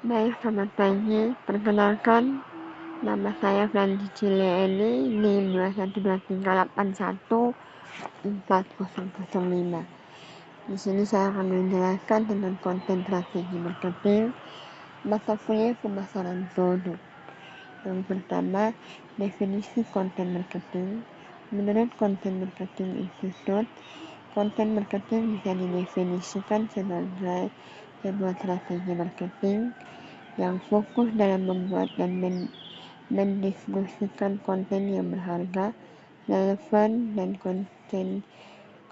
Baik, selamat pagi. Perkenalkan, nama saya Franji Cileeli, NIM 21238140005. Di sini saya akan menjelaskan tentang konten strategi marketing, mata kuliah pemasaran produk. Yang pertama, definisi konten marketing. Menurut Konten Marketing Institute, konten marketing bisa didefinisikan sebagai sebuah strategi marketing yang fokus dalam membuat dan mendiskusikan konten yang berharga, relevan, dan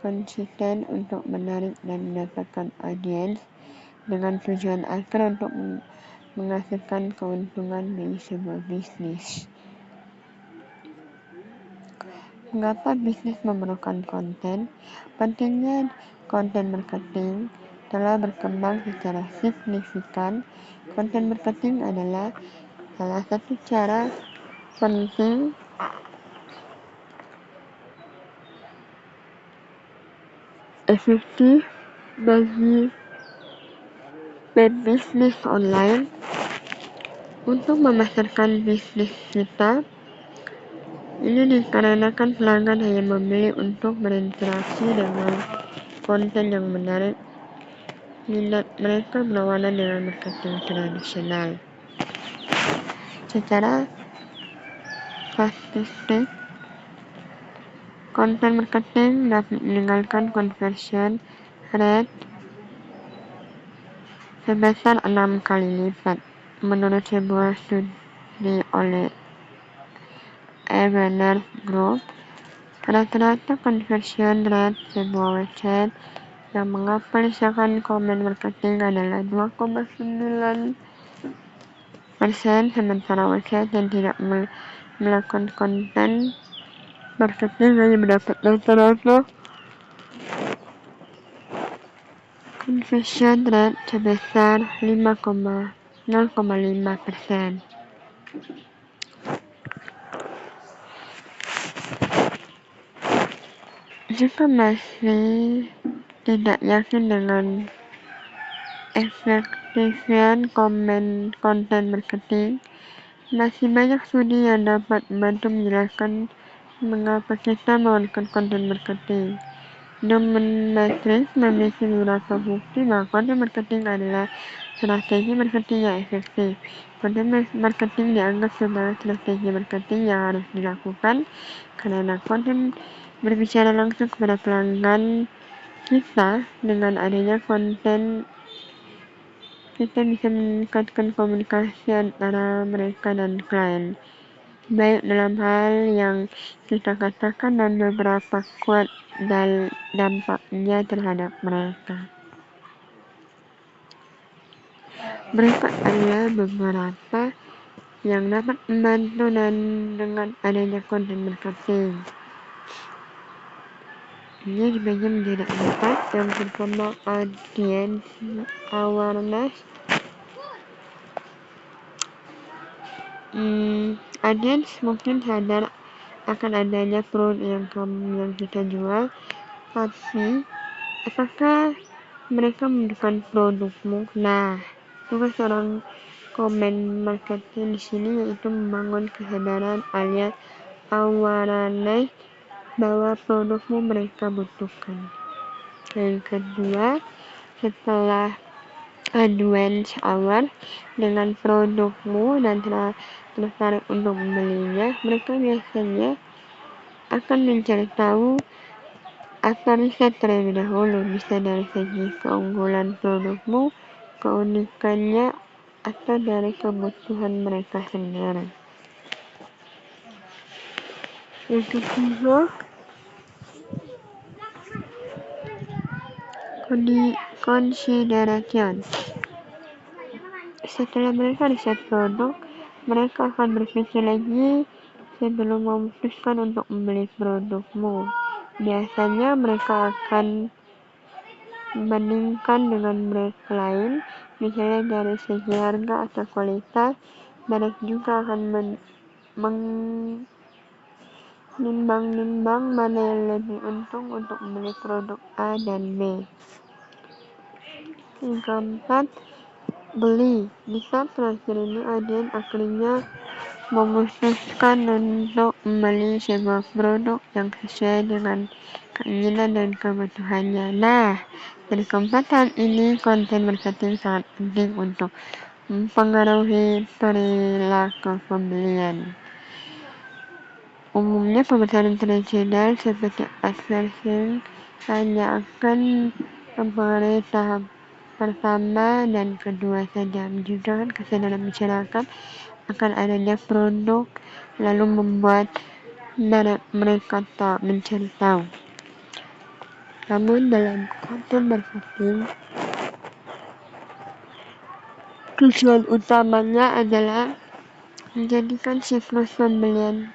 konsisten untuk menarik dan mendapatkan audiens dengan tujuan akhir untuk menghasilkan keuntungan bagi sebuah bisnis. Mengapa bisnis memerlukan konten? Pentingnya konten marketing telah berkembang secara signifikan. Konten marketing adalah salah satu cara penting efektif bagi berbisnis online untuk memasarkan bisnis kita. Ini dikarenakan pelanggan hanya memilih untuk berinteraksi dengan konten yang menarik minat mereka berlawanan dengan marketing tradisional. Secara statistik, konten marketing dapat meningkatkan conversion rate sebesar 6 kali lipat. Menurut sebuah studi oleh Awareness Group, rata-rata conversion rate sebuah website yang mengaplikasikan konten marketing adalah 2,9%, sementara website yang tidak melakukan konten marketing hanya mendapat rata-rata conversion rate sebesar 0,5%. Jika masih tidak yakin dengan efektifan konten marketing, masih banyak studi yang dapat membantu menjelaskan mengapa kita melakukan konten marketing. Domain Matrix memiliki beberapa bukti bahwa konten marketing adalah strategi marketing yang efektif. Konten marketing dianggap sebagai strategi marketing yang harus dilakukan karena konten berbicara langsung kepada pelanggan kita. Dengan adanya konten, kita bisa meningkatkan komunikasi antara mereka dan klien, baik dalam hal yang kita katakan dan beberapa kuat dampaknya terhadap mereka. Berikut adalah beberapa yang dapat membantu dan dengan adanya konten marketing. Ini dibagi menjadi 4. Yang pertama, audience awareness. Audience mungkin sadar akan adanya produk yang kita jual, tapi apakah mereka membutuhkan produkmu? Nah, tugas seorang konten marketing di sini yaitu membangun kesadaran alias awareness bahwa produkmu mereka butuhkan. Yang kedua, setelah audience aware dengan produkmu dan tertarik untuk membelinya, mereka biasanya akan mencari tahu atau riset terlebih dahulu, bisa dari segi keunggulan produkmu, keunikannya, atau dari kebutuhan mereka sendiri. Yang ketiga, consideration. Setelah mereka riset produk, mereka akan berpikir lagi sebelum memutuskan untuk membeli produkmu. Biasanya mereka akan membandingkan dengan brand lain, misalnya dari segi harga atau kualitas. Mereka juga akan menimbang-nimbang mana yang lebih untung untuk membeli produk A dan B. Yang keempat, beli. Di saat terakhir ini, audiens akhirnya memutuskan untuk membeli sebuah produk yang sesuai dengan keinginan dan kebutuhannya. Nah, dari kesempatan ini, konten marketing sangat penting untuk mempengaruhi perilaku pembelian. Umumnya, pemasaran tradisional seperti advertising hanya akan mempengaruhi tahap pertama dan kedua saja, menunjukkan kesadaran masyarakat akan adanya produk, lalu membuat mereka mencari tahu. Namun dalam konten marketing, tujuan utamanya adalah menjadikan siklus pembelian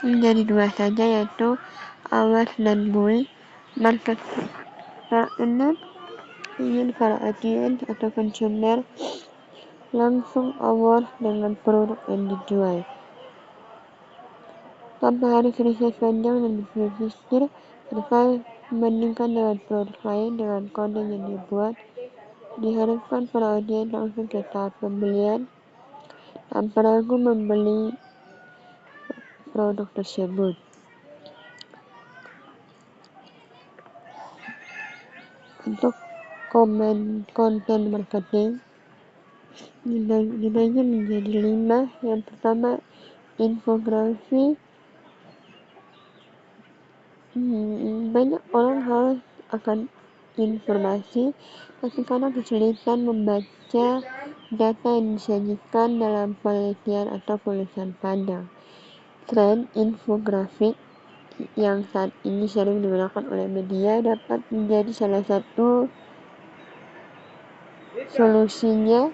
menjadi dua saja, yaitu award dan buy. Marketing ini ingin para audiens atau konsumen langsung award dengan produk yang dijual, tanpa harus riset panjang dan berpikir serta membandingkan dengan produk lain. Dengan konten yang dibuat, diharapkan para audiens langsung ke tahap pembelian tanpa ragu membeli produk tersebut. Untuk konten marketing dibagi menjadi 5. Yang pertama, infografi. Banyak orang harus akan informasi, tapi kadang kesulitan membaca data yang disajikan dalam penelitian atau tulisan panjang. Tren infografik yang saat ini sering digunakan oleh media dapat menjadi salah satu solusinya.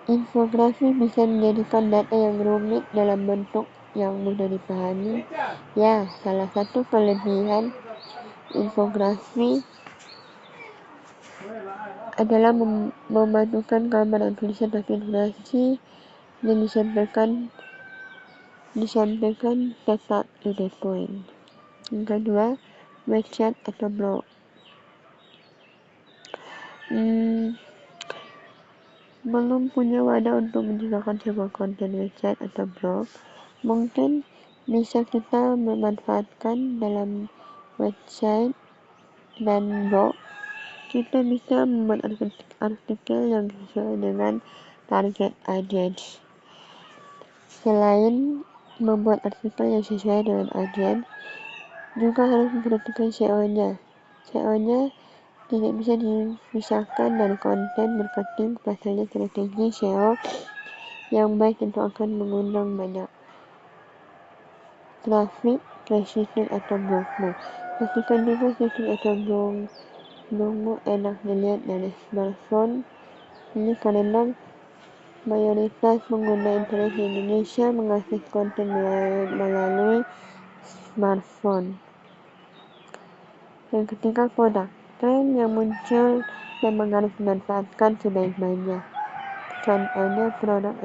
Infografi bisa menjadikan data yang rumit dalam bentuk yang mudah dipahami. Ya, salah satu kelebihan infografi adalah memadukan gambar dan tulisan, tapi informasi yang disampaikan tetap to the point. Yang kedua, website atau blog. Belum punya wadah untuk menciptakan sebuah konten website atau blog, mungkin bisa kita memanfaatkan dalam website dan blog. Kita bisa membuat artikel yang sesuai dengan target audiens. Selain membuat artikel yang sesuai dengan audiens, juga harus memperhatikan SEO-nya. SEO-nya tidak bisa dipisahkan dari konten marketing. Pasalnya, strategi SEO yang baik tentu akan mengundang banyak traffic ke situs atau blogmu. Pastikan juga situs atau blogmu enak dilihat dari smartphone. Ini karena mayoritas pengguna internet di Indonesia mengakses konten melalui smartphone. Yang ketiga, produk. Tren yang muncul memang harus dimanfaatkan sebaik-baiknya. Contohnya, produk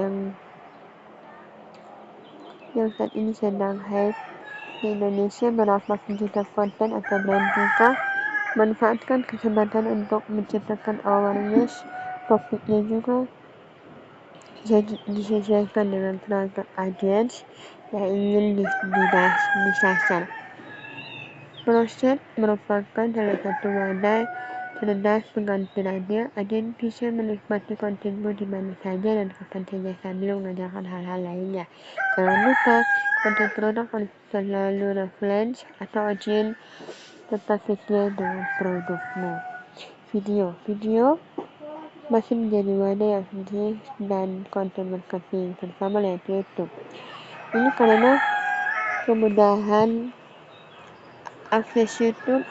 yang saat ini sedang hype di Indonesia, beberapa pencinta konten atau brand juga manfaatkan kesempatan untuk menciptakan awareness. Topiknya juga disesuaikan dengan target audiens yang ingin disasar. Proses merupakan salah satu wadah cerdas pengganti radio. Audiens bisa menikmati kontenmu di mana saja dan kapan saja sambil mengerjakan hal-hal lainnya. Jangan lupa, konten produk harus selalu relevan atau audiens tetap sesuai dengan produkmu. Video masih menjadi wadah yang penting dan konten marketing, terutama lewat YouTube. Ini karena kemudahan akses YouTube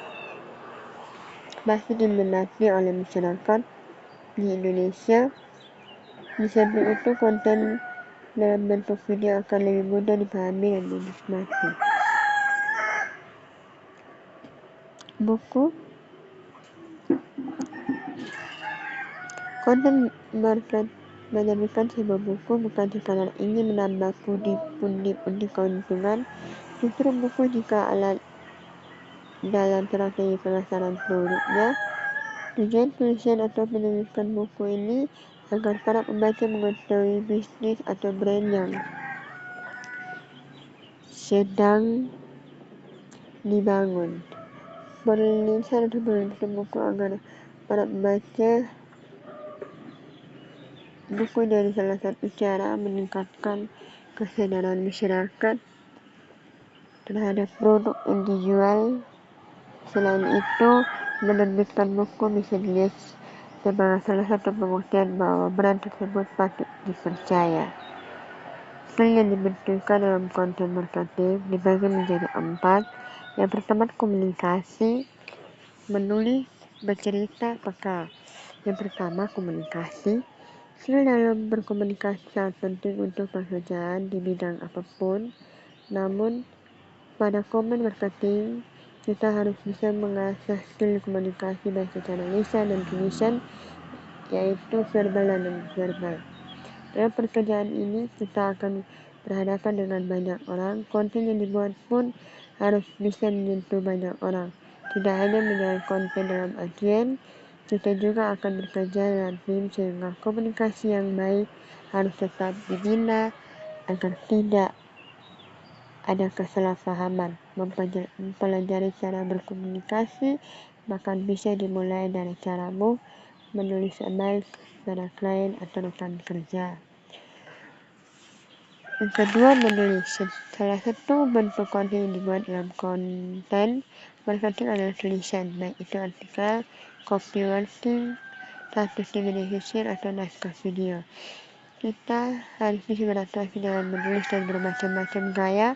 masih diminati oleh masyarakat di Indonesia. Di samping itu, konten dalam bentuk video akan lebih mudah dipahami dan dinikmati. Buku. Konten marketing menerbitkan sebuah buku bukan sekadar ingin menambah pundi-pundi keuntungan. Justru buku jika alat dalam strategi pemasaran produknya Tujuan tulisan atau penulisan buku ini agar para pembaca mengetahui bisnis atau brand yang sedang dibangun. Penulisan atau penulisan buku agar para pembaca buku dari salah satu cara meningkatkan kesadaran masyarakat terhadap produk yang dijual. Selain itu, menerbitkan buku bisa dilihat sebagai salah satu pembuktian bahwa brand tersebut patut dipercaya. Skill yang dibutuhkan dalam konten marketing dibagi menjadi 4. Yang pertama, komunikasi, menulis, bercerita, peka. Yang pertama, komunikasi. Skill dalam berkomunikasi sangat penting untuk pekerjaan di bidang apapun. Namun, pada konten marketing, kita harus bisa mengasah skill komunikasi baik secara lisan dan tulisan, yaitu verbal dan non-verbal. Dalam pekerjaan ini, kita akan berhadapan dengan banyak orang. Konten yang dibuat pun harus bisa menyentuh banyak orang. Tidak hanya menjadi konten dalam artian, kita juga akan bekerja dengan tim sehingga komunikasi yang baik harus tetap dibina agar tidak ada kesalahpahaman. Mempelajari cara berkomunikasi bahkan bisa dimulai dari caramu menulis email kepada klien atau rekan kerja. Yang kedua, menulis. Salah satu bentuk konten yang dibuat dalam konten marketing adalah tulisan, baik itu artikel, copywriting, status di media sosial atau naskah video. Kita harus bisa beradaptasi dengan menulis dan bermacam-macam gaya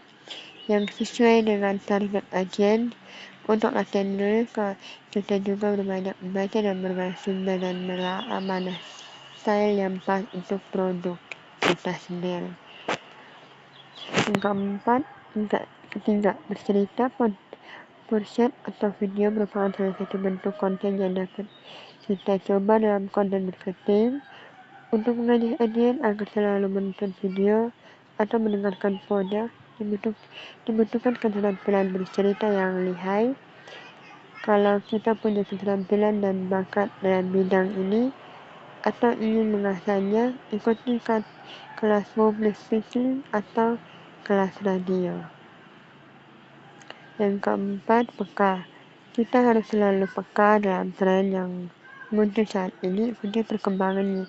yang sesuai dengan target agen. Untuk latihan menulis, kita juga berbanyak membaca dan berbagai sumber dan menelaah mana style yang pas untuk produk kita sendiri. Ketiga, bercerita. Podcast atau video merupakan salah satu bentuk konten yang dapat kita coba dalam konten marketing. Untuk mengajak audiens agar selalu menonton video atau mendengarkan podcast, dibutuhkan keterampilan bercerita yang lihai. Kalau kita punya keterampilan dan bakat dalam bidang ini atau ingin mengasahnya, ikuti kelas public speaking atau kelas radio. Yang keempat, peka. Kita harus selalu peka dalam tren yang muncul saat ini, ikuti perkembangannya.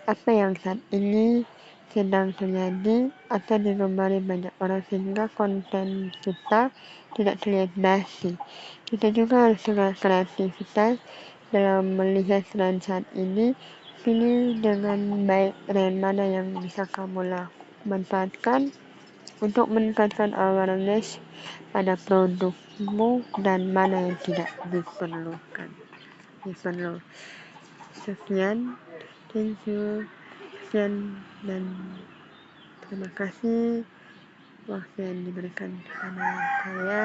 Apa yang saat ini sedang terjadi atau digemari banyak orang sehingga konten kita tidak terlihat basi. Kita juga harus kreativitas dalam melihat tren saat ini. Pilih dengan baik tren mana yang bisa kamu manfaatkan untuk meningkatkan awareness pada produkmu dan mana yang tidak diperlukan. Sekian, thank you. Sekian dan terima kasih waktu yang diberikan kepada saya.